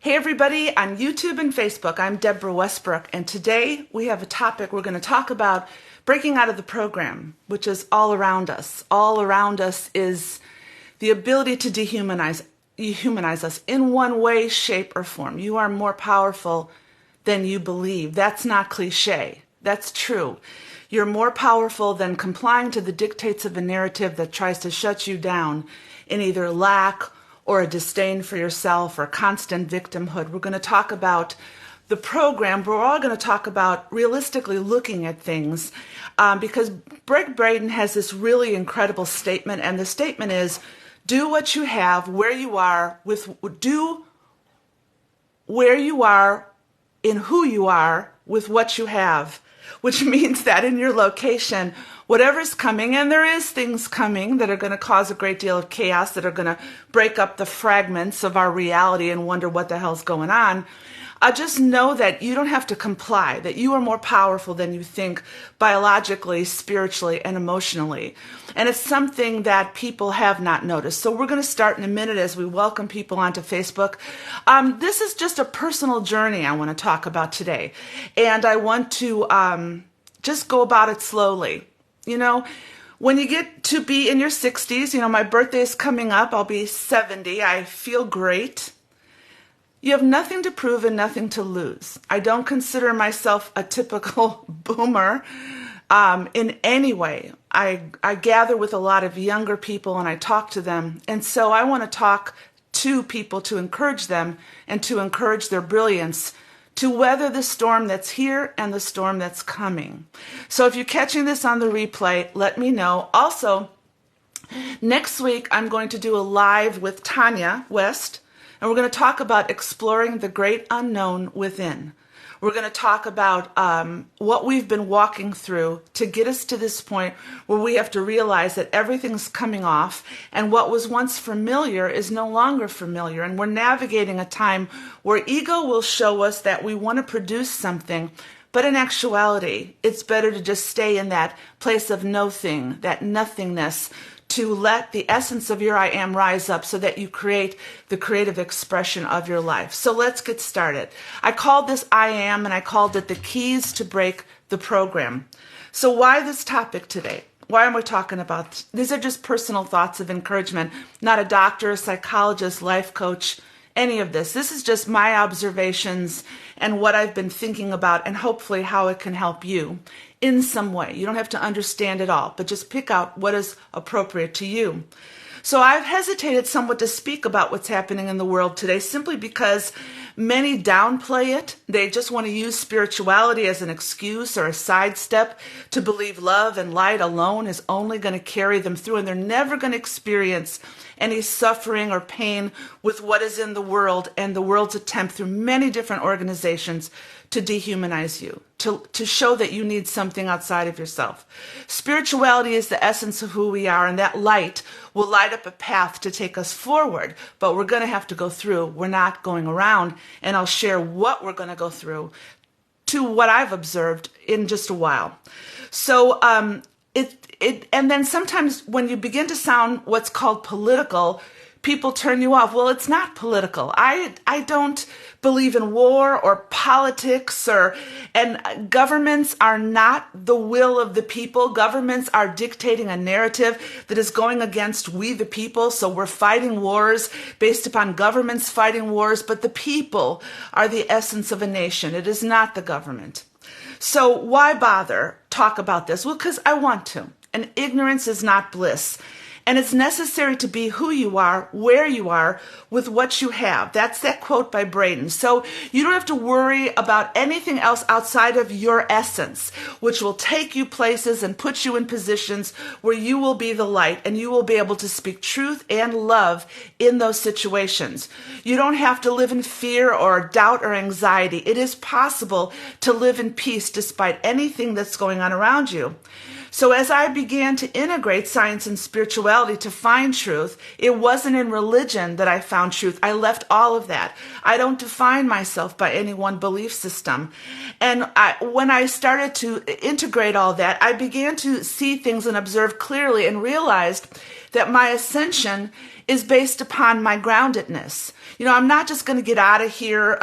Hey everybody on YouTube and Facebook, I'm Deborah Westbrook, and today we have a topic we're going to talk about breaking out of the program, which is all around us. All around us is the ability to dehumanize us in one way, shape, or form. You are more powerful than you believe. That's not cliche. That's true. You're more powerful than complying to the dictates of a narrative that tries to shut you down in either lack or a disdain for yourself or constant victimhood. We're going to talk about the program, but we're all going to talk about realistically looking at things because Gregg Braden has this really incredible statement, and the statement is, do what you have where you are in who you are with what you have, which means that in your location, whatever's coming, and there is things coming that are going to cause a great deal of chaos, that are going to break up the fragments of our reality and wonder what the hell's going on. Just know that you don't have to comply, that you are more powerful than you think biologically, spiritually, and emotionally. And it's something that people have not noticed. So we're going to start in a minute as we welcome people onto Facebook. This is just a personal journey I want to talk about today. And I want to just go about it slowly. You know, when you get to be in your 60s, my birthday is coming up. I'll be 70. I feel great. You have nothing to prove and nothing to lose. I don't consider myself a typical boomer in any way. I gather with a lot of younger people and I talk to them. And so I want to talk to people to encourage them and to encourage their brilliance to weather the storm that's here and the storm that's coming. So if you're catching this on the replay, let me know. Also, next week I'm going to do a live with Tanya West, and we're going to talk about exploring the great unknown within. We're going to talk about what we've been walking through to get us to this point where we have to realize that everything's coming off and what was once familiar is no longer familiar. And we're navigating a time where ego will show us that we want to produce something, but in actuality, it's better to just stay in that place of no-thing, that nothingness, to let the essence of your I am rise up so that you create the creative expression of your life. So let's get started. I called this I am, and I called it the keys to break the program. So why this topic today? Why am I talking about this? These are just personal thoughts of encouragement, not a doctor, a psychologist, life coach, any of this. This is just my observations and what I've been thinking about and hopefully how it can help you in some way. You don't have to understand it all, but just pick out what is appropriate to you. So I've hesitated somewhat to speak about what's happening in the world today simply because many downplay it. They just want to use spirituality as an excuse or a sidestep to believe love and light alone is only going to carry them through, and they're never going to experience any suffering or pain with what is in the world and the world's attempt through many different organizations to dehumanize you, to show that you need something outside of yourself. Spirituality is the essence of who we are, and that light will light up a path to take us forward, but we're going to have to go through. We're not going around, and I'll share what we're going to go through to what I've observed in just a while. So and then sometimes when you begin to sound what's called political, people turn you off. Well, it's not political. I don't believe in war or politics, and governments are not the will of the people. Governments are dictating a narrative that is going against we the people. So we're fighting wars based upon governments fighting wars, but the people are the essence of a nation. It is not the government. So why bother talk about this? Well, because I want to. And ignorance is not bliss. And it's necessary to be who you are, where you are, with what you have. That's that quote by Braden. So you don't have to worry about anything else outside of your essence, which will take you places and put you in positions where you will be the light and you will be able to speak truth and love in those situations. You don't have to live in fear or doubt or anxiety. It is possible to live in peace despite anything that's going on around you. So as I began to integrate science and spirituality to find truth, it wasn't in religion that I found truth. I left all of that. I don't define myself by any one belief system. And when I started to integrate all that, I began to see things and observe clearly and realized that my ascension is based upon my groundedness. I'm not just going to get out of here.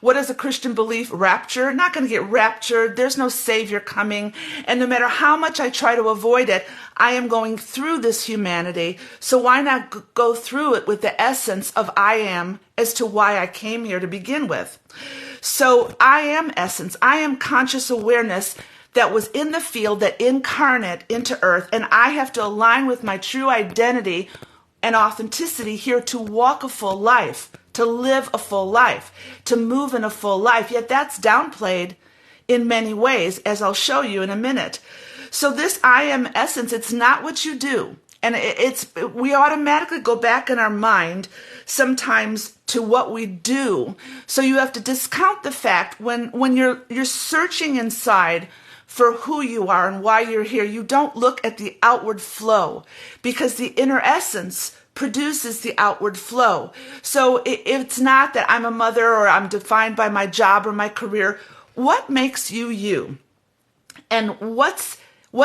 What is a Christian belief? Rapture? Not going to get raptured. There's no Savior coming. And no matter how much I try to avoid it, I am going through this humanity. So why not go through it with the essence of I am as to why I came here to begin with? So I am essence. I am conscious awareness that was in the field that incarnate into earth. And I have to align with my true identity and authenticity here to walk a full life, to live a full life, to move in a full life. Yet that's downplayed in many ways, as I'll show you in a minute. So this I am essence, it's not what you do. And we automatically go back in our mind sometimes to what we do. So you have to discount the fact when you're searching inside for who you are and why you're here, you don't look at the outward flow, because the inner essence produces the outward flow. So it's not that I'm a mother or I'm defined by my job or my career. What makes you you? And what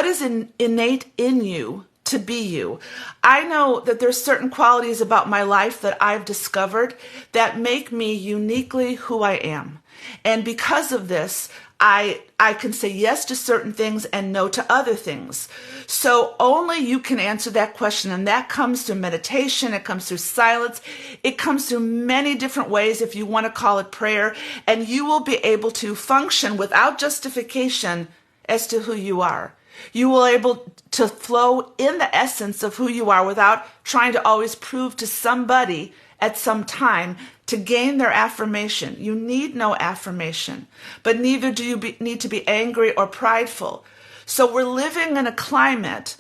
is innate in you to be you? I know that there's certain qualities about my life that I've discovered that make me uniquely who I am. And because of this, I can say yes to certain things and no to other things. So only you can answer that question. And that comes through meditation. It comes through silence. It comes through many different ways, if you want to call it prayer. And you will be able to function without justification as to who you are. You will be able to flow in the essence of who you are without trying to always prove to somebody at some time to gain their affirmation. You need no affirmation, but neither do you need to be angry or prideful. So we're living in a climate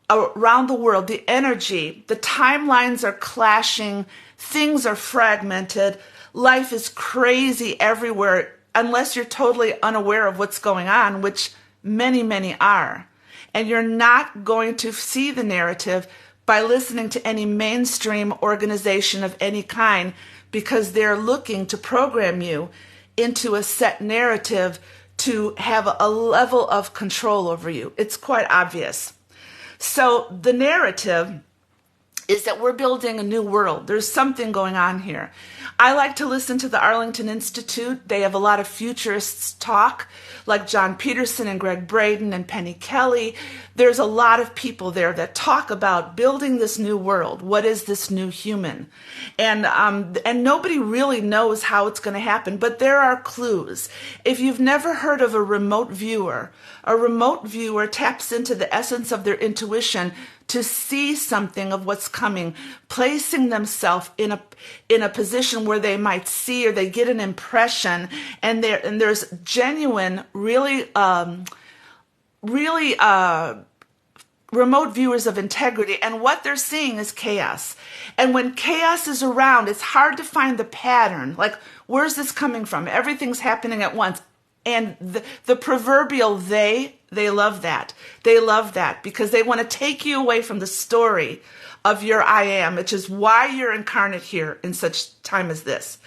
around the world, the energy, the timelines are clashing, things are fragmented, life is crazy everywhere, unless you're totally unaware of what's going on, which many, many are. And you're not going to see the narrative by listening to any mainstream organization of any kind, because they're looking to program you into a set narrative to have a level of control over you. It's quite obvious. So the narrative is that we're building a new world. There's something going on here. I like to listen to the Arlington Institute. They have a lot of futurists talk, like John Peterson and Greg Braden and Penny Kelly. There's a lot of people there that talk about building this new world. What is this new human? And nobody really knows how it's going to happen, but there are clues. If you've never heard of a remote viewer taps into the essence of their intuition to see something of what's coming, placing themselves in a position where they might see, or they get an impression, and there's genuine, really remote viewers of integrity, and what they're seeing is chaos. And when chaos is around, it's hard to find the pattern. Like, where's this coming from? Everything's happening at once. And the proverbial they love that. They love that because they want to take you away from the story of your I am, which is why you're incarnate here in such time as this.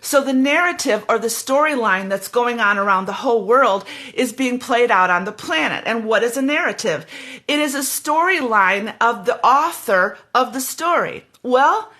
So the narrative or the storyline that's going on around the whole world is being played out on the planet. And what is a narrative? It is a storyline of the author of the story. Well,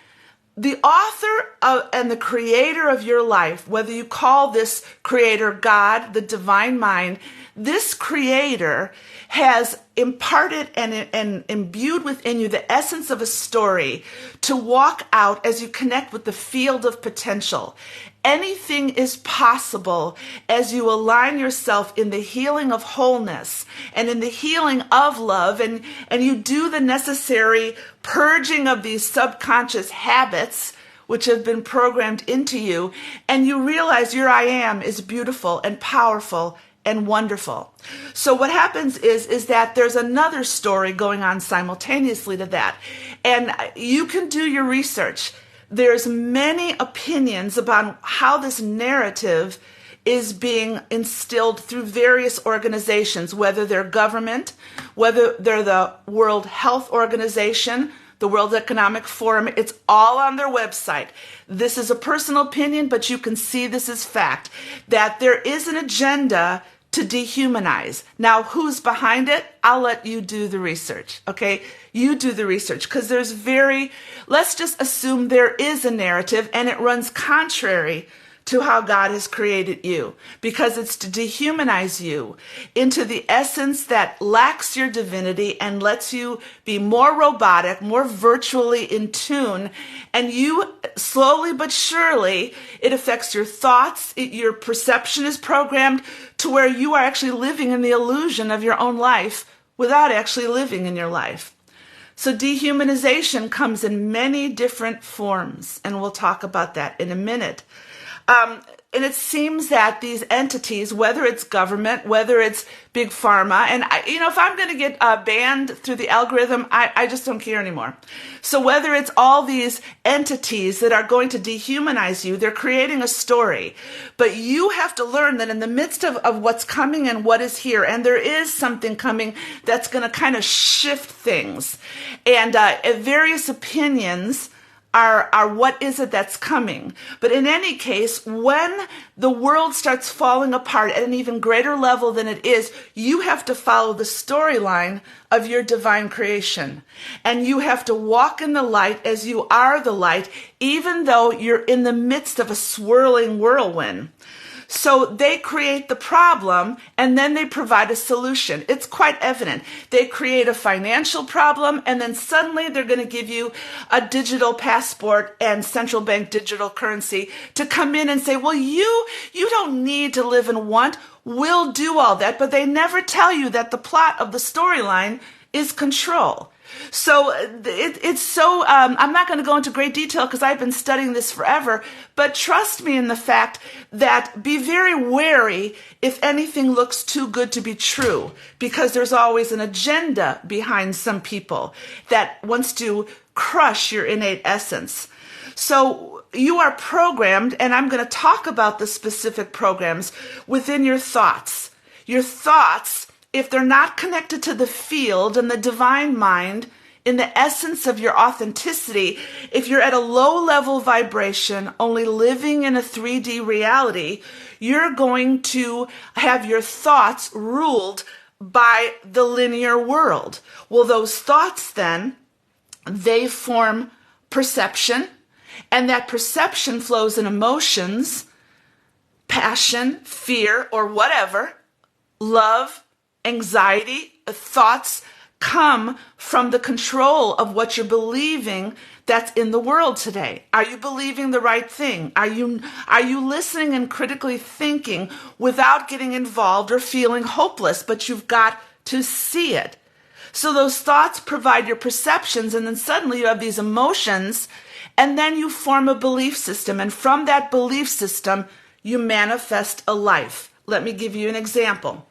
the author and the creator of your life, whether you call this creator God, the divine mind, this creator has imparted and imbued within you the essence of a story to walk out as you connect with the field of potential. Anything is possible as you align yourself in the healing of wholeness and in the healing of love, and you do the necessary purging of these subconscious habits which have been programmed into you, and you realize your I am is beautiful and powerful and wonderful. So what happens is that there's another story going on simultaneously to that, and you can do your research. There's many opinions about how this narrative is being instilled through various organizations, whether they're government, whether they're the World Health Organization, the World Economic Forum. It's all on their website. This is a personal opinion, but you can see this is fact, that there is an agenda to dehumanize. Now, who's behind it? I'll let you do the research, okay? You do the research, because let's just assume there is a narrative and it runs contrary to how God has created you, because it's to dehumanize you into the essence that lacks your divinity and lets you be more robotic, more virtually in tune. And you, slowly but surely, it affects your thoughts. Your perception is programmed to where you are actually living in the illusion of your own life without actually living in your life. So dehumanization comes in many different forms, and we'll talk about that in a minute. And it seems that these entities, whether it's government, whether it's big pharma, and if I'm going to get banned through the algorithm, I just don't care anymore. So whether it's all these entities that are going to dehumanize you, they're creating a story. But you have to learn that in the midst of what's coming and what is here, and there is something coming that's going to kind of shift things. And various opinions are what is it that's coming. But in any case, when the world starts falling apart at an even greater level than it is, you have to follow the storyline of your divine creation. And you have to walk in the light as you are the light, even though you're in the midst of a swirling whirlwind. So they create the problem and then they provide a solution. It's quite evident. They create a financial problem and then suddenly they're going to give you a digital passport and central bank digital currency to come in and say, well, you don't need to live in want. We'll do all that. But they never tell you that the plot of the storyline is control. So it's so, I'm not going to go into great detail because I've been studying this forever, but trust me in the fact that be very wary if anything looks too good to be true, because there's always an agenda behind some people that wants to crush your innate essence. So you are programmed, and I'm going to talk about the specific programs within your thoughts. Your thoughts, if they're not connected to the field and the divine mind, in the essence of your authenticity, if you're at a low level vibration, only living in a 3D reality, you're going to have your thoughts ruled by the linear world. Well, those thoughts then, they form perception, and that perception flows in emotions, passion, fear, or whatever, love, anxiety, thoughts come from the control of what you're believing that's in the world today. Are you believing the right thing? Are you listening and critically thinking without getting involved or feeling hopeless? But you've got to see it. So those thoughts provide your perceptions, and then suddenly you have these emotions, and then you form a belief system. And from that belief system, you manifest a life. Let me give you an example.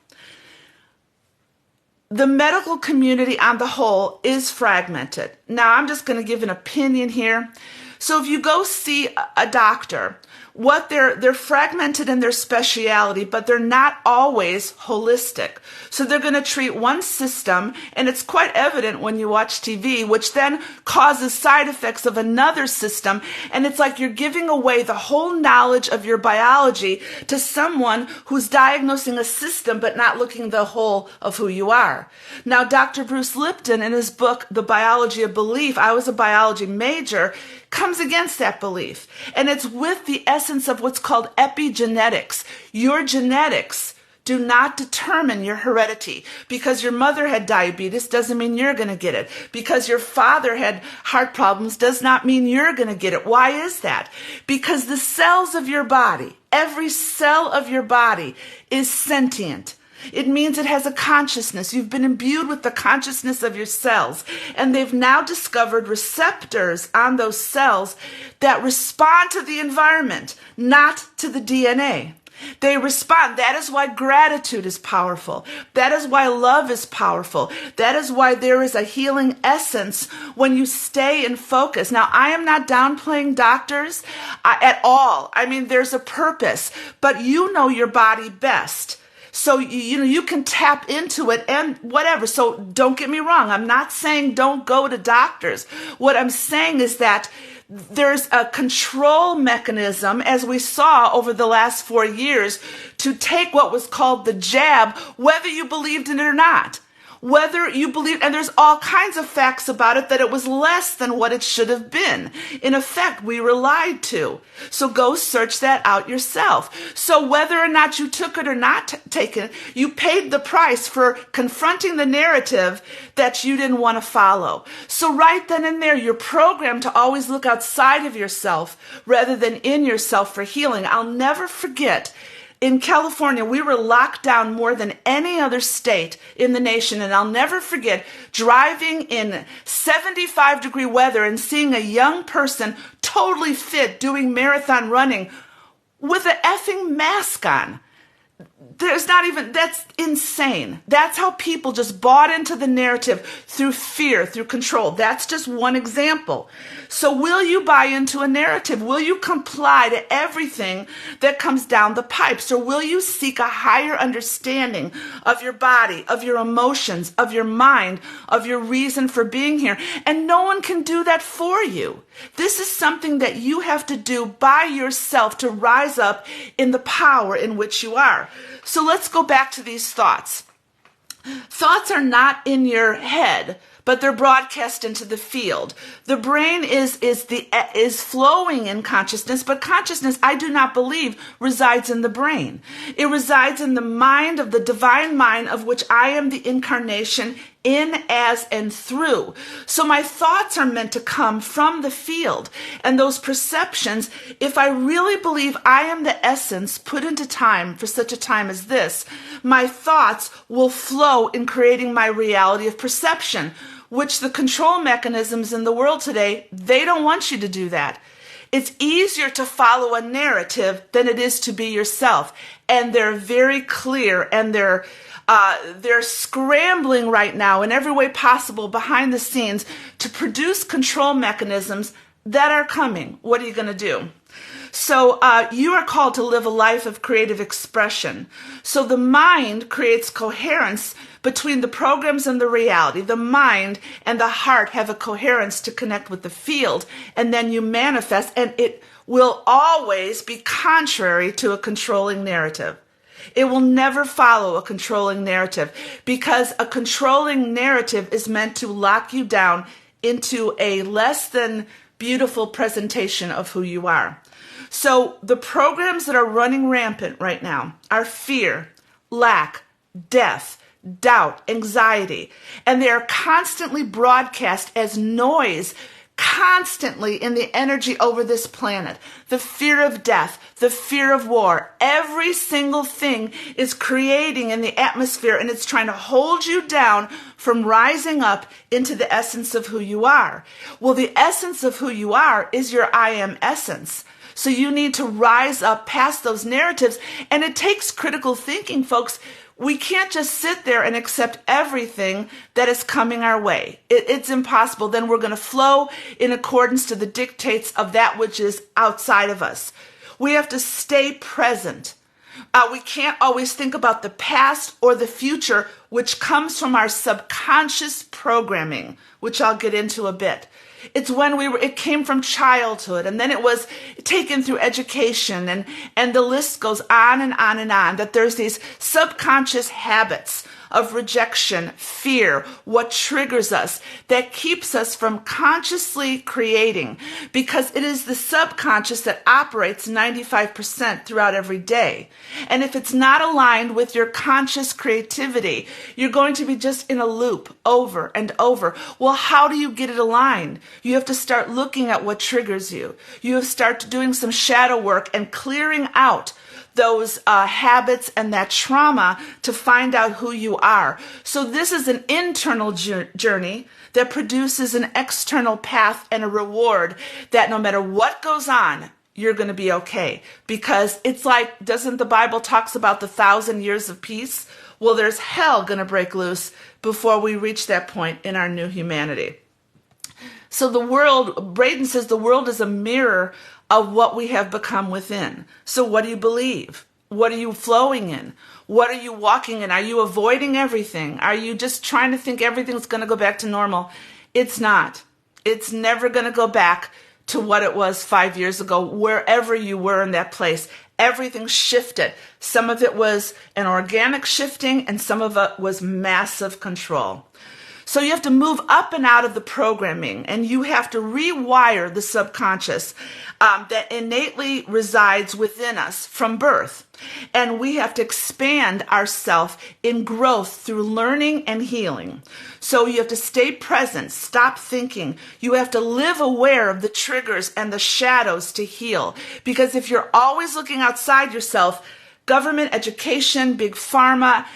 The medical community on the whole is fragmented. Now, I'm just going to give an opinion here. So if you go see a doctor, they're fragmented in their speciality, but they're not always holistic. So they're going to treat one system, and it's quite evident when you watch TV, which then causes side effects of another system. And it's like you're giving away the whole knowledge of your biology to someone who's diagnosing a system, but not looking the whole of who you are. Now, Dr. Bruce Lipton, in his book, The Biology of Belief, I was a biology major, comes against that belief. And it's with the essence of what's called epigenetics. Your genetics do not determine your heredity. Because your mother had diabetes doesn't mean you're going to get it. Because your father had heart problems does not mean you're going to get it. Why is that? Because the cells of your body, every cell of your body is sentient. It means it has a consciousness. You've been imbued with the consciousness of your cells. And they've now discovered receptors on those cells that respond to the environment, not to the DNA. They respond. That is why gratitude is powerful. That is why love is powerful. That is why there is a healing essence when you stay in focus. Now, I am not downplaying doctors at all. I mean, there's a purpose, but you know your body best. So, you can tap into it and whatever. So don't get me wrong. I'm not saying don't go to doctors. What I'm saying is that there's a control mechanism, as we saw over the last 4 years, to take what was called the jab, whether you believed in it or not. Whether you believe, and there's all kinds of facts about it, that it was less than what it should have been. In effect, we were lied to. So go search that out yourself. So whether or not you took it or not taken it, you paid the price for confronting the narrative that you didn't want to follow. So right then and there, you're programmed to always look outside of yourself rather than in yourself for healing. I'll never forget, in California, we were locked down more than any other state in the nation. And I'll never forget driving in 75-degree weather and seeing a young person totally fit doing marathon running with an effing mask on. That's insane. That's how people just bought into the narrative through fear, through control. That's just one example. So will you buy into a narrative? Will you comply to everything that comes down the pipes? Or will you seek a higher understanding of your body, of your emotions, of your mind, of your reason for being here? And no one can do that for you. This is something that you have to do by yourself to rise up in the power in which you are. So let's go back to these thoughts. Thoughts are not in your head, but they're broadcast into the field. The brain is flowing in consciousness, but consciousness, I do not believe, resides in the brain. It resides in the mind of the divine mind, of which I am the incarnation, in, as, and through. So my thoughts are meant to come from the field. And those perceptions, if I really believe I am the essence put into time for such a time as this, my thoughts will flow in creating my reality of perception, which the control mechanisms in the world today, they don't want you to do that. It's easier to follow a narrative than it is to be yourself. And they're very clear, and they're scrambling right now in every way possible behind the scenes to produce control mechanisms that are coming. What are you going to do? So you are called to live a life of creative expression. So the mind creates coherence between the programs and the reality. The mind and the heart have a coherence to connect with the field, and then you manifest, and it will always be contrary to a controlling narrative. It will never follow a controlling narrative, because a controlling narrative is meant to lock you down into a less than beautiful presentation of who you are. So the programs that are running rampant right now are fear, lack, death, doubt, anxiety, and they are constantly broadcast as noise, constantly in the energy over this planet. The fear of death, the fear of war, every single thing is creating in the atmosphere, and it's trying to hold you down from rising up into the essence of who you are. Well, the essence of who you are is your I am essence. So you need to rise up past those narratives, and it takes critical thinking, folks. We can't just sit there and accept everything that is coming our way. It's impossible. Then we're going to flow in accordance to the dictates of that which is outside of us. We have to stay present. We can't always think about the past or the future, which comes from our subconscious programming, which I'll get into a bit. It's when it came from childhood, and then it was taken through education, and the list goes on and on and on, that there's these subconscious habits of rejection, fear, what triggers us, that keeps us from consciously creating, because it is the subconscious that operates 95% throughout every day. And if it's not aligned with your conscious creativity, you're going to be just in a loop over and over. Well, how do you get it aligned? You have to start looking at what triggers you. You have to start doing some shadow work and clearing out those habits and that trauma to find out who you are. So this is an internal journey that produces an external path and a reward that no matter what goes on, you're going to be okay. Because it's like, doesn't the Bible talks about the 1,000 years of peace? Well, there's hell going to break loose before we reach that point in our new humanity. So the world, Braden says, the world is a mirror of what we have become within. So what do you believe? What are you flowing in? What are you walking in? Are you avoiding everything? Are you just trying to think everything's going to go back to normal? It's not. It's never going to go back to what it was 5 years ago, wherever you were in that place. Everything shifted. Some of it was an organic shifting, and some of it was massive control. So you have to move up and out of the programming, and you have to rewire the subconscious that innately resides within us from birth. And we have to expand ourselves in growth through learning and healing. So you have to stay present, stop thinking. You have to live aware of the triggers and the shadows to heal. Because if you're always looking outside yourself, government, education, big pharma,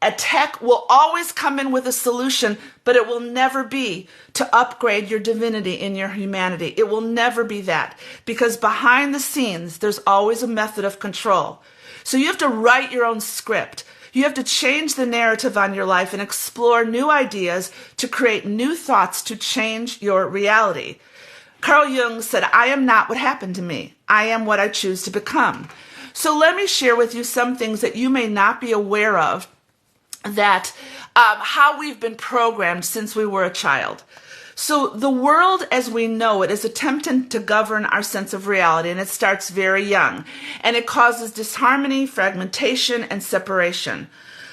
a tech will always come in with a solution, but it will never be to upgrade your divinity in your humanity. It will never be that, because behind the scenes, there's always a method of control. So you have to write your own script. You have to change the narrative on your life and explore new ideas to create new thoughts to change your reality. Carl Jung said, "I am not what happened to me. I am what I choose to become." So let me share with you some things that you may not be aware of, that how we've been programmed since we were a child. So the world as we know it is attempting to govern our sense of reality, and it starts very young, and it causes disharmony, fragmentation, and separation.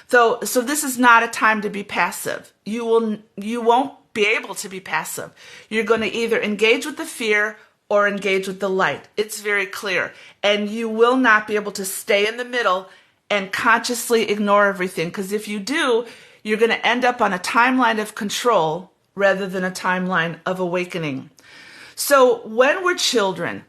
So this is not a time to be passive. You won't be able to be passive. You're going to either engage with the fear or engage with the light. It's very clear, and you will not be able to stay in the middle and consciously ignore everything, because if you do, you're going to end up on a timeline of control rather than a timeline of awakening. So when we're children,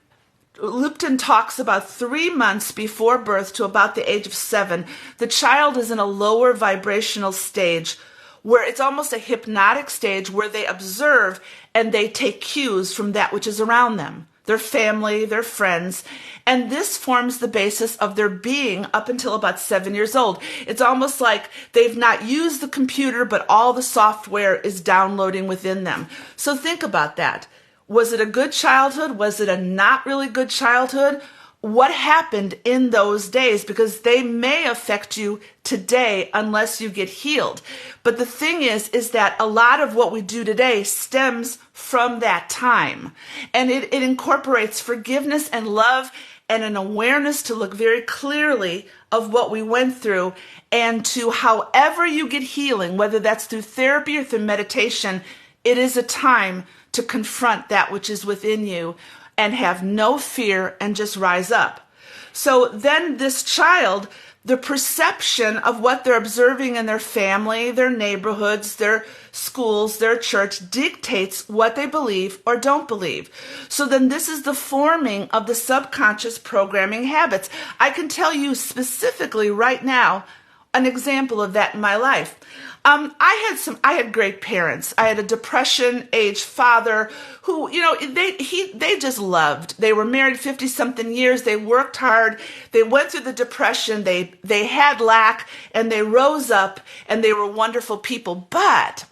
Lupton talks about 3 months before birth to about the age of 7, the child is in a lower vibrational stage where it's almost a hypnotic stage where they observe and they take cues from that which is around them, their family, their friends, and this forms the basis of their being up until about 7 years old. It's almost like they've not used the computer, but all the software is downloading within them. So think about that. Was it a good childhood? Was it a not really good childhood? What happened in those days? Because they may affect you today unless you get healed. But the thing is that a lot of what we do today stems from that time. And it incorporates forgiveness and love and an awareness to look very clearly of what we went through, and to however you get healing, whether that's through therapy or through meditation, it is a time to confront that which is within you and have no fear and just rise up. So then this child, the perception of what they're observing in their family, their neighborhoods, their schools, their church dictates what they believe or don't believe. So then this is the forming of the subconscious programming habits. I can tell you specifically right now an example of that in my life. I had great parents. I had a depression-aged father who, they just loved. They were married 50-something years. They worked hard. They went through the depression. They had lack, and they rose up, and they were wonderful people. But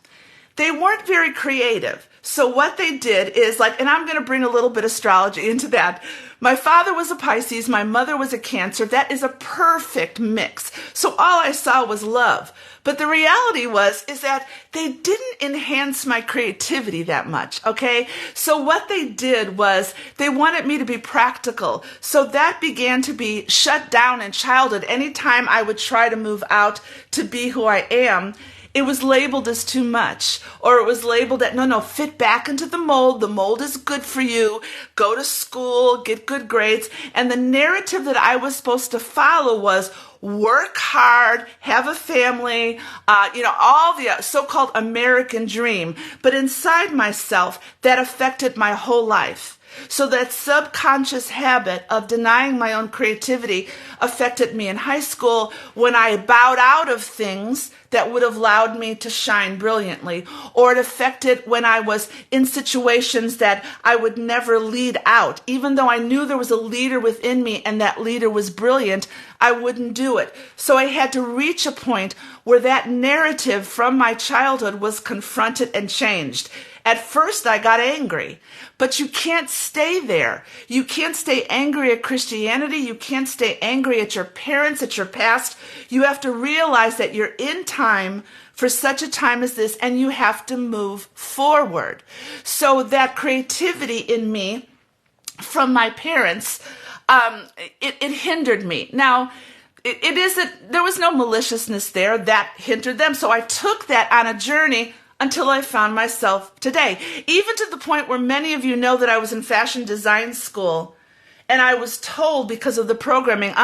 they weren't very creative. So what they did is and I'm going to bring a little bit of astrology into that. My father was a Pisces. My mother was a Cancer. That is a perfect mix. So all I saw was love. But the reality is that they didn't enhance my creativity that much, okay? So what they did was they wanted me to be practical. So that began to be shut down in childhood. Anytime I would try to move out to be who I am, it was labeled as too much, or it was labeled that, no, fit back into the mold. The mold is good for you. Go to school, get good grades. And the narrative that I was supposed to follow was work hard, have a family, all the so-called American dream. But inside myself, that affected my whole life. So that subconscious habit of denying my own creativity affected me in high school when I bowed out of things that would have allowed me to shine brilliantly, or it affected when I was in situations that I would never lead out. Even though I knew there was a leader within me and that leader was brilliant, I wouldn't do it. So I had to reach a point where that narrative from my childhood was confronted and changed. At first, I got angry, but you can't stay there. You can't stay angry at Christianity. You can't stay angry at your parents, at your past. You have to realize that you're in time for such a time as this, and you have to move forward. So that creativity in me from my parents, it hindered me. Now, it isn't, there was no maliciousness there that hindered them. So I took that on a journey until I found myself today. Even to the point where many of you know that I was in fashion design school. And I was told because of the programming,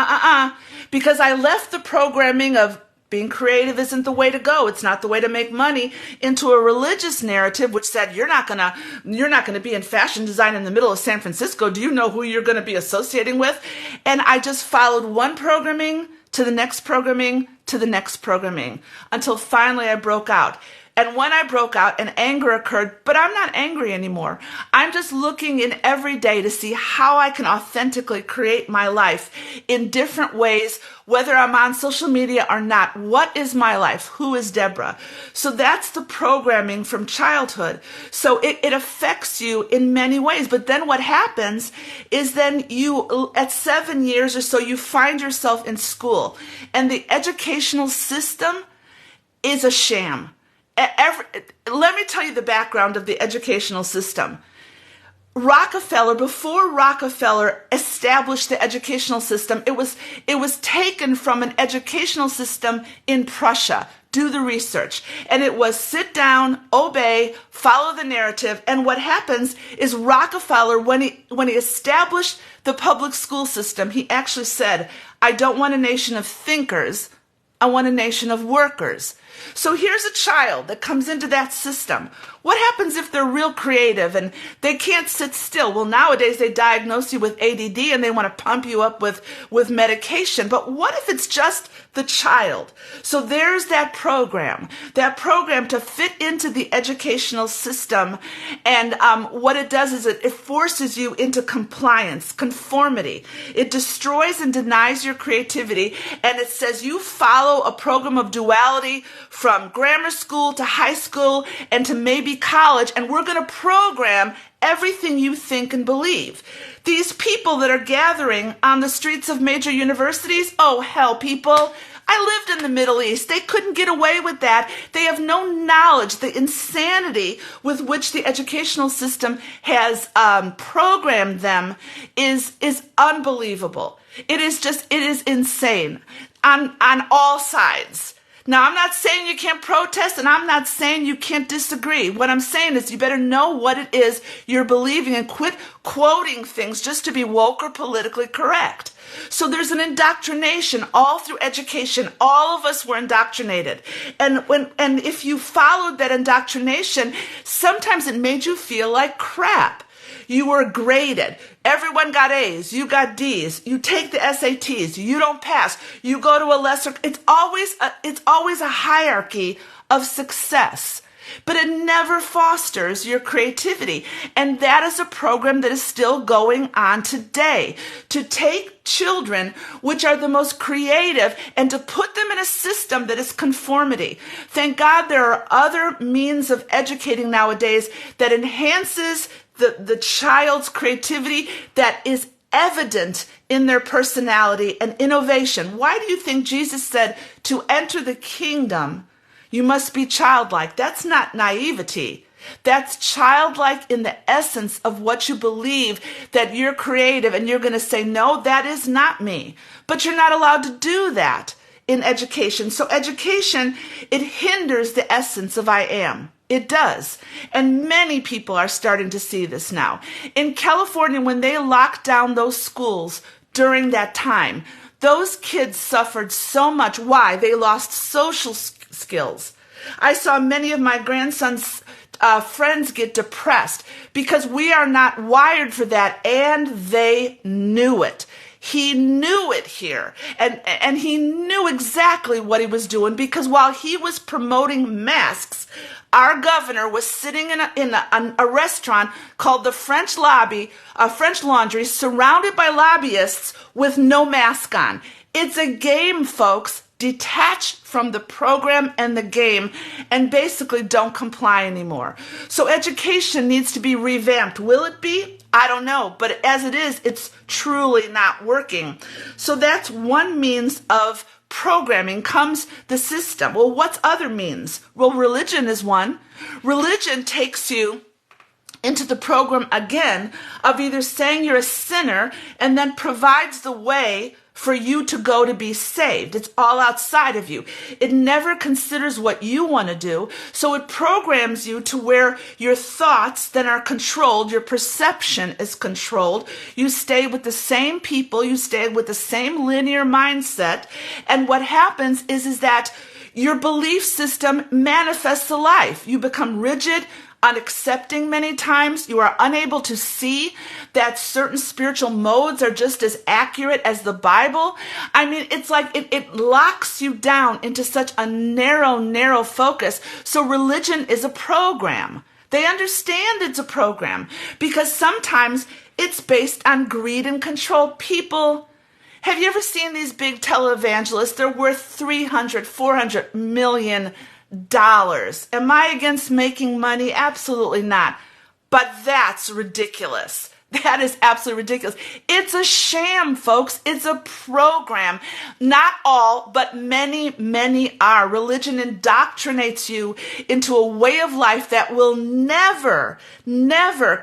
because I left the programming of being creative isn't the way to go. It's not the way to make money, into a religious narrative which said you're not gonna be in fashion design in the middle of San Francisco. Do you know who you're gonna be associating with? And I just followed one programming to the next programming to the next programming until finally I broke out. And when I broke out and anger occurred, but I'm not angry anymore. I'm just looking in every day to see how I can authentically create my life in different ways, whether I'm on social media or not. What is my life? Who is Deborah? So that's the programming from childhood. So it affects you in many ways. But then what happens is then you, at 7 years or so, you find yourself in school. And the educational system is a sham. Let me tell you the background of the educational system. Rockefeller, before Rockefeller established the educational system, it was taken from an educational system in Prussia. Do the research. And it was sit down, obey, follow the narrative. And what happens is Rockefeller, when he established the public school system, he actually said, I don't want a nation of thinkers. I want a nation of workers. So here's a child that comes into that system. What happens if they're real creative and they can't sit still? Well, nowadays they diagnose you with ADD and they want to pump you up with medication. But what if it's just the child? So there's that program to fit into the educational system. And what it does is it forces you into compliance, conformity. It destroys and denies your creativity. And it says you follow a program of duality from grammar school to high school and to maybe college, and we're going to program everything you think and believe. These people that are gathering on the streets of major universities, oh hell, people, I lived in the Middle East. They couldn't get away with that. They have no knowledge. The insanity with which the educational system has programmed them is unbelievable. It is insane on all sides. Now, I'm not saying you can't protest, and I'm not saying you can't disagree. What I'm saying is you better know what it is you're believing and quit quoting things just to be woke or politically correct. So there's an indoctrination all through education. All of us were indoctrinated. And if you followed that indoctrination, sometimes it made you feel like crap. You were graded. Everyone got A's. You got D's. You take the SATs. You don't pass. You go to a lesser. It's always a hierarchy of success. But it never fosters your creativity. And that is a program that is still going on today. To take children, which are the most creative, and to put them in a system that is conformity. Thank God there are other means of educating nowadays that enhances the child's creativity, that is evident in their personality and innovation. Why do you think Jesus said to enter the kingdom, you must be childlike? That's not naivety. That's childlike in the essence of what you believe, that you're creative and you're going to say, no, that is not me. But you're not allowed to do that in education. So education, it hinders the essence of I am. It does. And many people are starting to see this now. In California, when they locked down those schools during that time, those kids suffered so much. Why? They lost social skills. I saw many of my grandson's friends get depressed because we are not wired for that, and they knew it. He knew it here, and he knew exactly what he was doing, because while he was promoting masks, our governor was sitting in a restaurant called the French Laundry, surrounded by lobbyists with no mask on. It's a game, folks. Detach from the program and the game, and basically don't comply anymore. So education needs to be revamped. Will it be? I don't know. But as it is, it's truly not working. So that's one means of programming. Comes the system. Well, what's other means? Well, religion is one. Religion takes you into the program again of either saying you're a sinner and then provides the way for you to go to be saved. It's all outside of you. It never considers what you want to do. So it programs you to where your thoughts then are controlled. Your perception is controlled. You stay with the same people. You stay with the same linear mindset. And what happens is that your belief system manifests a life. You become rigid, unaccepting many times. You are unable to see that certain spiritual modes are just as accurate as the Bible. I mean, it's like it locks you down into such a narrow focus. So religion is a program. They understand it's a program because sometimes it's based on greed and control. People, have you ever seen these big televangelists? They're worth 300, 400 million dollars. Am I against making money? Absolutely not. But that's ridiculous. That is absolutely ridiculous. It's a sham, folks. It's a program. Not all, but many are. Religion indoctrinates you into a way of life that will never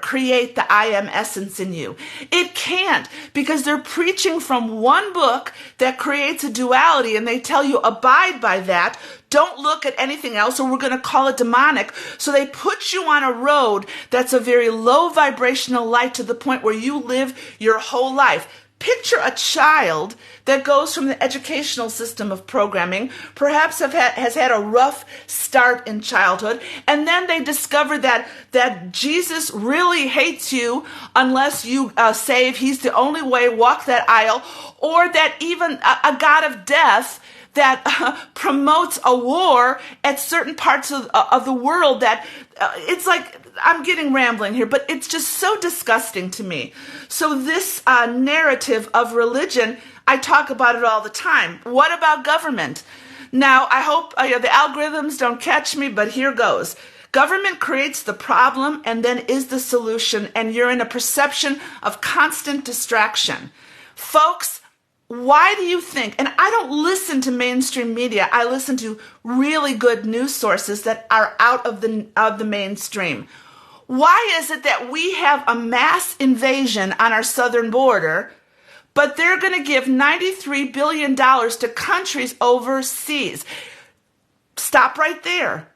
create the I am essence in you. It can't, because they're preaching from one book that creates a duality, and they tell you abide by that. Don't look at anything else, or we're going to call it demonic. So they put you on a road that's a very low vibrational light to the point where you live your whole life. Picture a child that goes from the educational system of programming, perhaps has had a rough start in childhood, and then they discover that Jesus really hates you unless you save. He's the only way, walk that aisle, or that even a God of death that promotes a war at certain parts of the world that it's like, I'm getting rambling here, but it's just so disgusting to me. So this narrative of religion, I talk about it all the time. What about government? Now, I hope the algorithms don't catch me, but here goes. Government creates the problem and then is the solution, and you're in a perception of constant distraction. Folks, why do you think, and I don't listen to mainstream media, I listen to really good news sources that are out of the mainstream. Why is it that we have a mass invasion on our southern border, but they're going to give $93 billion to countries overseas? Stop right there.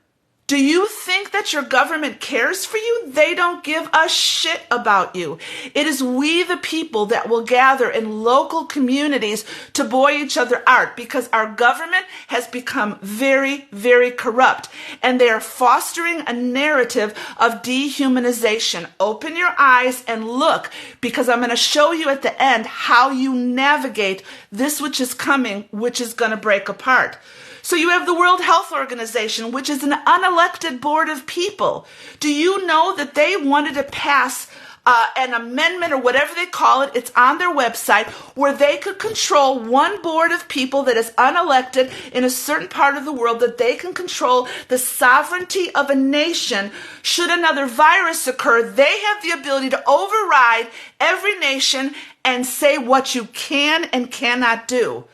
Do you think that your government cares for you? They don't give a shit about you. It is we, the people, that will gather in local communities to buoy each other out, because our government has become very corrupt, and they are fostering a narrative of dehumanization. Open your eyes and look, because I'm going to show you at the end how you navigate this which is coming, which is going to break apart. So you have the World Health Organization, which is an unelected board of people. Do you know that they wanted to pass an amendment, or whatever they call it, it's on their website, where they could control one board of people that is unelected in a certain part of the world, that they can control the sovereignty of a nation. Should another virus occur, they have the ability to override every nation and say what you can and cannot do.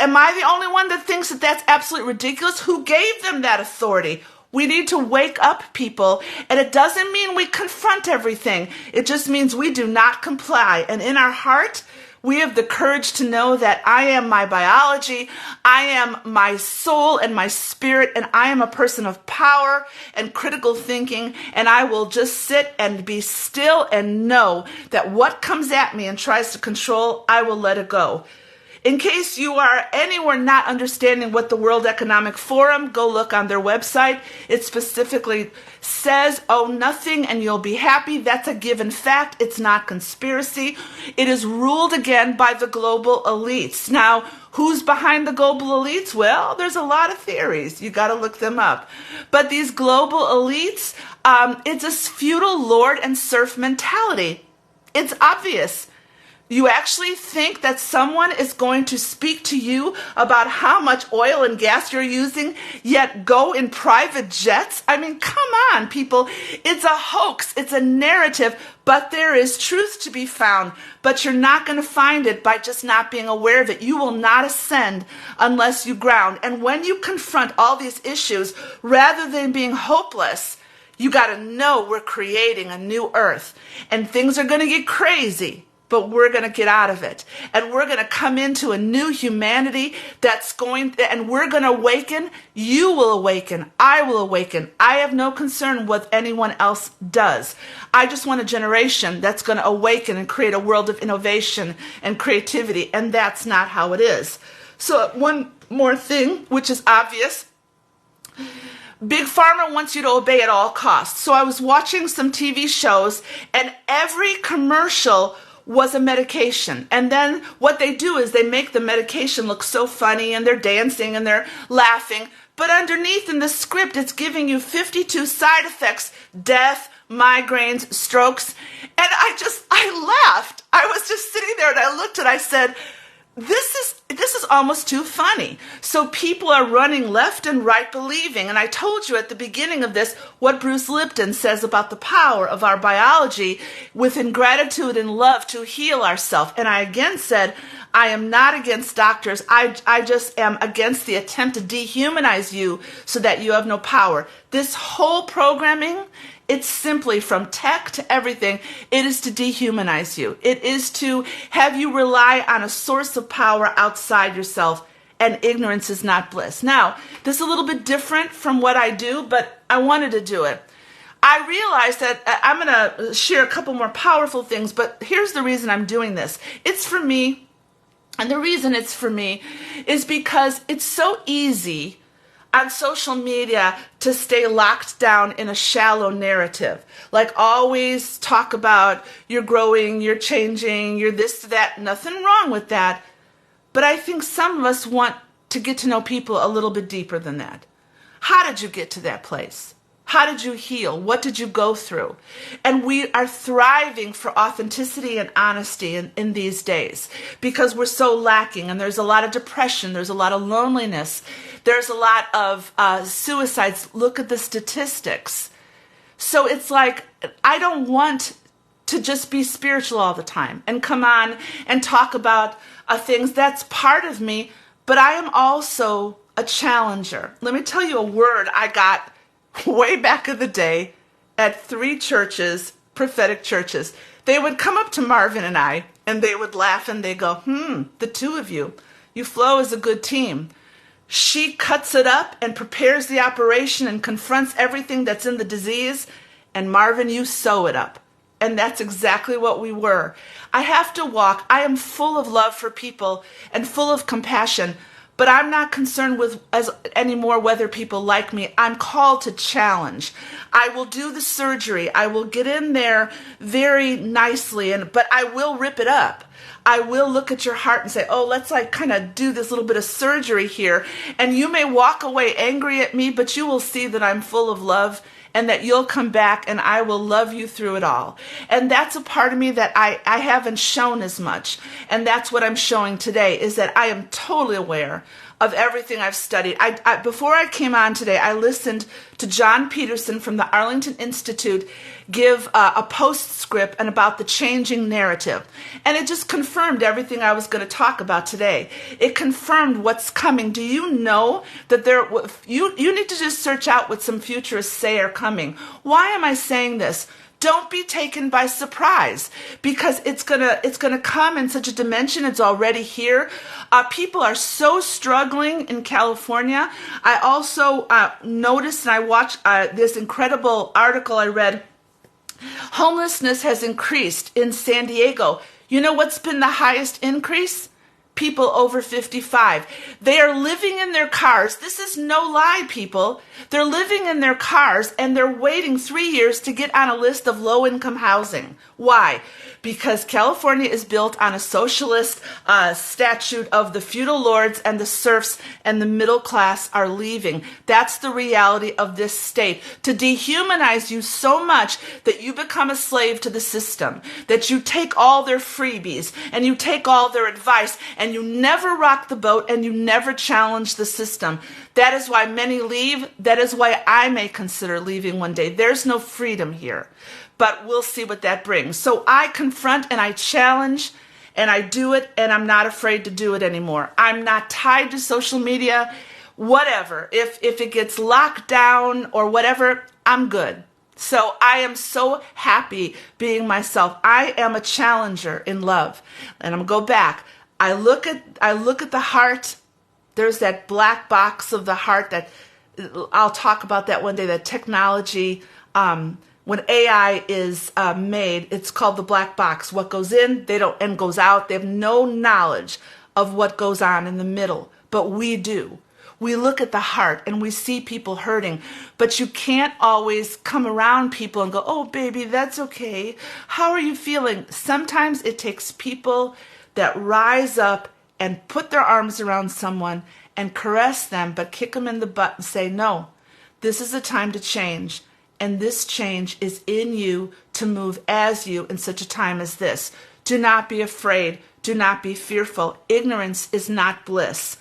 Am I the only one that thinks that that's absolutely ridiculous? Who gave them that authority? We need to wake up, people. And it doesn't mean we confront everything. It just means we do not comply. And in our heart, we have the courage to know that I am my biology, I am my soul and my spirit, and I am a person of power and critical thinking, and I will just sit and be still and know that what comes at me and tries to control, I will let it go. In case you are anywhere not understanding what the World Economic Forum, go look on their website. It specifically says, owe nothing and you'll be happy. That's a given fact. It's not conspiracy. It is ruled again by the global elites. Now, who's behind the global elites? Well, there's a lot of theories. You got to look them up. But these global elites, it's a feudal lord and serf mentality. It's obvious. You actually think that someone is going to speak to you about how much oil and gas you're using, yet go in private jets? I mean, come on, people. It's a hoax. It's a narrative, but there is truth to be found. But you're not going to find it by just not being aware of it. You will not ascend unless you ground. And when you confront all these issues, rather than being hopeless, You got to know we're creating a new earth, and things are going to get crazy, but we're going to get out of it. And we're going to come into a new humanity and we're going to awaken. You will awaken. I will awaken. I have no concern what anyone else does. I just want a generation that's going to awaken and create a world of innovation and creativity. And that's not how it is. So one more thing, which is obvious. Big Pharma wants you to obey at all costs. So I was watching some TV shows, and every commercial was a medication. And then what they do is they make the medication look so funny, and they're dancing and they're laughing. But underneath in the script, it's giving you 52 side effects: death, migraines, strokes. And I laughed. I was just sitting there and I looked and I said, this is almost too funny. So people are running left and right believing. And I told you at the beginning of this what Bruce Lipton says about the power of our biology within gratitude and love to heal ourselves. And I again said, I am not against doctors. I just am against the attempt to dehumanize you so that you have no power. This whole programming, it's simply from tech to everything. It is to dehumanize you. It is to have you rely on a source of power outside yourself, and ignorance is not bliss. Now, this is a little bit different from what I do, but I wanted to do it. I realized that I'm going to share a couple more powerful things, but here's the reason I'm doing this. It's for me, and the reason it's for me is because it's so easy on social media to stay locked down in a shallow narrative. Like always talk about you're growing, you're changing, you're this, that. Nothing wrong with that. But I think some of us want to get to know people a little bit deeper than that. How did you get to that place? How did you heal? What did you go through? And we are thriving for authenticity and honesty in these days because we're so lacking, and there's a lot of depression, there's a lot of loneliness, there's a lot of suicides. Look at the statistics. So it's like, I don't want to just be spiritual all the time and come on and talk about things. That's part of me, but I am also a challenger. Let me tell you a word I got way back in the day at 3 churches, prophetic churches. They would come up to Marvin and I, and they would laugh and they go, the two of you flow as a good team. She cuts it up and prepares the operation and confronts everything that's in the disease, and Marvin, you sew it up. And that's exactly what we were. I have to walk. I am full of love for people and full of compassion, but I'm not concerned with anymore whether people like me. I'm called to challenge. I will do the surgery. I will get in there very nicely, but I will rip it up. I will look at your heart and say, oh, let's kind of do this little bit of surgery here. And you may walk away angry at me, but you will see that I'm full of love and that you'll come back and I will love you through it all. And that's a part of me that I haven't shown as much. And that's what I'm showing today, is that I am totally aware of everything I've studied. Before I came on today, I listened to John Peterson from the Arlington Institute give a postscript and about the changing narrative. And it just confirmed everything I was going to talk about today. It confirmed what's coming. Do you know that you need to just search out what some futurists say are coming? Why am I saying this? Don't be taken by surprise, because it's gonna come in such a dimension. It's already here. People are so struggling in California. I also noticed, and I watched this incredible article I read. Homelessness has increased in San Diego. You know what's been the highest increase? People over 55. They are living in their cars. This is no lie, people. They're living in their cars and they're waiting 3 years to get on a list of low-income housing. Why? Because California is built on a socialist statute of the feudal lords and the serfs, and the middle class are leaving. That's the reality of this state. To dehumanize you so much that you become a slave to the system, that you take all their freebies and you take all their advice and you never rock the boat and you never challenge the system. That is why many leave. That is why I may consider leaving one day. There's no freedom here. But we'll see what that brings. So I confront and I challenge and I do it, and I'm not afraid to do it anymore. I'm not tied to social media, whatever. If it gets locked down or whatever, I'm good. So I am so happy being myself. I am a challenger in love. And I'm gonna go back. I look at the heart. There's that black box of the heart that I'll talk about that one day, that technology. When AI is made, it's called the black box. What goes in, they don't, and goes out. They have no knowledge of what goes on in the middle, but we do. We look at the heart and we see people hurting, but you can't always come around people and go, oh, baby, that's okay. How are you feeling? Sometimes it takes people that rise up and put their arms around someone and caress them, but kick them in the butt and say, no, this is a time to change. And this change is in you to move as you in such a time as this. Do not be afraid. Do not be fearful. Ignorance is not bliss.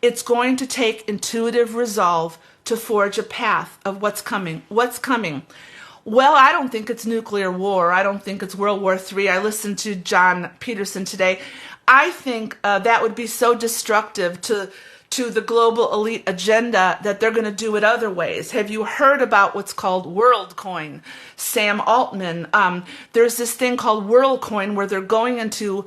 It's going to take intuitive resolve to forge a path of what's coming. What's coming? Well, I don't think it's nuclear war. I don't think it's World War III. I listened to John Peterson today. I think that would be so destructive to the global elite agenda that they're going to do it other ways. Have you heard about what's called WorldCoin? Sam Altman. There's this thing called WorldCoin where they're going into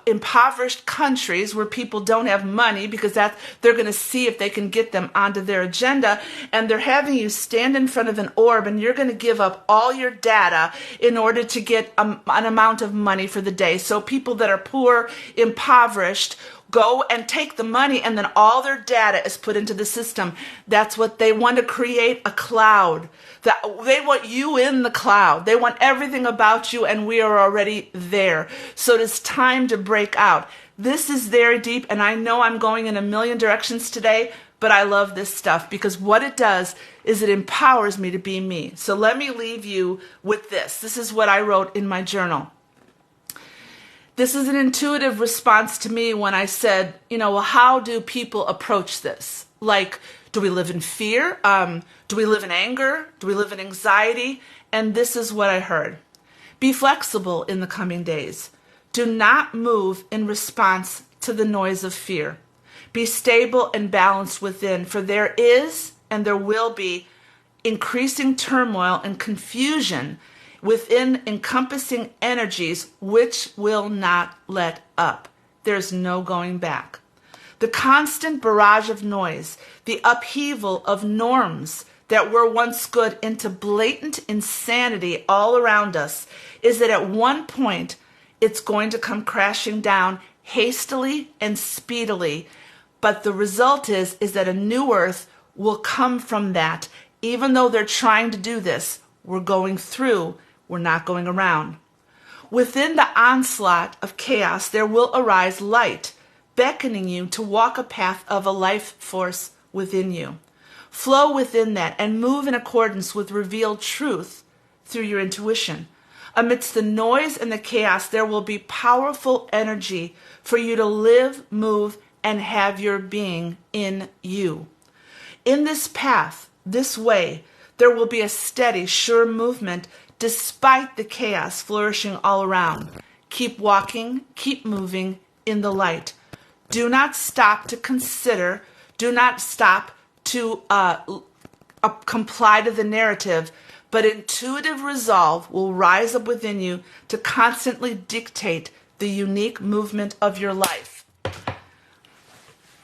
impoverished countries where people don't have money because they're going to see if they can get them onto their agenda, and they're having you stand in front of an orb and you're going to give up all your data in order to get an amount of money for the day. So people that are poor, impoverished, go and take the money, and then all their data is put into the system. That's what they want, to create a cloud. They want you in the cloud. They want everything about you, and we are already there. So it is time to break out. This is very deep, and I know I'm going in a million directions today, but I love this stuff because what it does is it empowers me to be me. So let me leave you with this. This is what I wrote in my journal. This is an intuitive response to me when I said, well, how do people approach this? Like, do we live in fear? Do we live in anger? Do we live in anxiety? And this is what I heard. Be flexible in the coming days. Do not move in response to the noise of fear. Be stable and balanced within, for there is and there will be increasing turmoil and confusion within encompassing energies which will not let up. There's no going back. The constant barrage of noise, the upheaval of norms that were once good into blatant insanity all around us, is that at one point it's going to come crashing down hastily and speedily. But the result is that a new earth will come from that. Even though they're trying to do this, we're going through. We're not going around. Within the onslaught of chaos, there will arise light, beckoning you to walk a path of a life force within you. Flow within that and move in accordance with revealed truth through your intuition. Amidst the noise and the chaos, there will be powerful energy for you to live, move, and have your being in you. In this path, this way, there will be a steady, sure movement despite the chaos flourishing all around. Keep walking, keep moving in the light. Do not stop to consider, do not stop to comply to the narrative, but intuitive resolve will rise up within you to constantly dictate the unique movement of your life.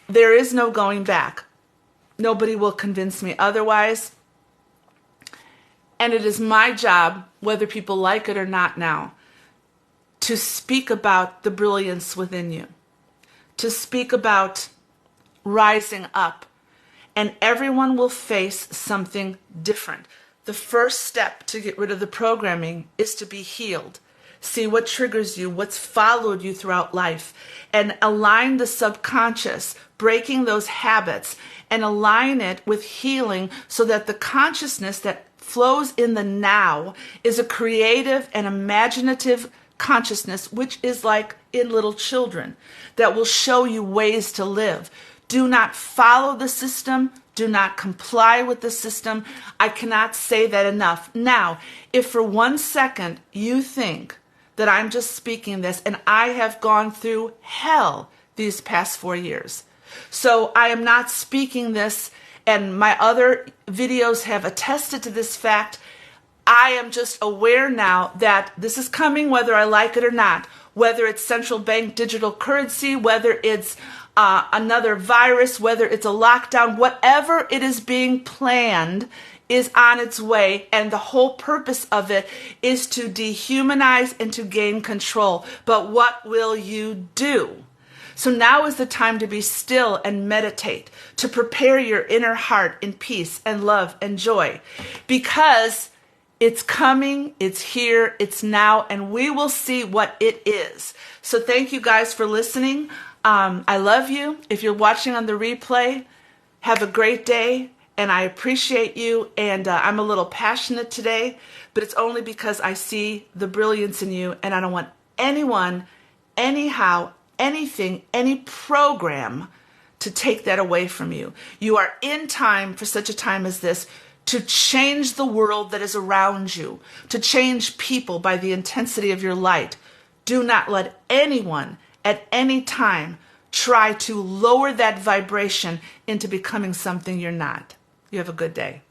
There is no going back. Nobody will convince me otherwise. And it is my job, whether people like it or not now, to speak about the brilliance within you, to speak about rising up, and everyone will face something different. The first step to get rid of the programming is to be healed. See what triggers you, what's followed you throughout life, and align the subconscious, breaking those habits, and align it with healing so that the consciousness that flows in the now is a creative and imaginative consciousness, which is like in little children, that will show you ways to live. Do not follow the system. Do not comply with the system. I cannot say that enough. Now, if for 1 second you think that I'm just speaking this, and I have gone through hell these past 4 years. So I am not speaking this, and my other videos have attested to this fact. I am just aware now that this is coming whether I like it or not, whether it's central bank digital currency, whether it's another virus, whether it's a lockdown, whatever it is being planned is on its way, and the whole purpose of it is to dehumanize and to gain control. But what will you do? So now is the time to be still and meditate, to prepare your inner heart in peace and love and joy, because it's coming, it's here, it's now, and we will see what it is. So thank you guys for listening. I love you. If you're watching on the replay, have a great day. And I appreciate you, and I'm a little passionate today, but it's only because I see the brilliance in you, and I don't want anyone, anyhow, anything, any program to take that away from you. You are in time for such a time as this to change the world that is around you, to change people by the intensity of your light. Do not let anyone at any time try to lower that vibration into becoming something you're not. You have a good day.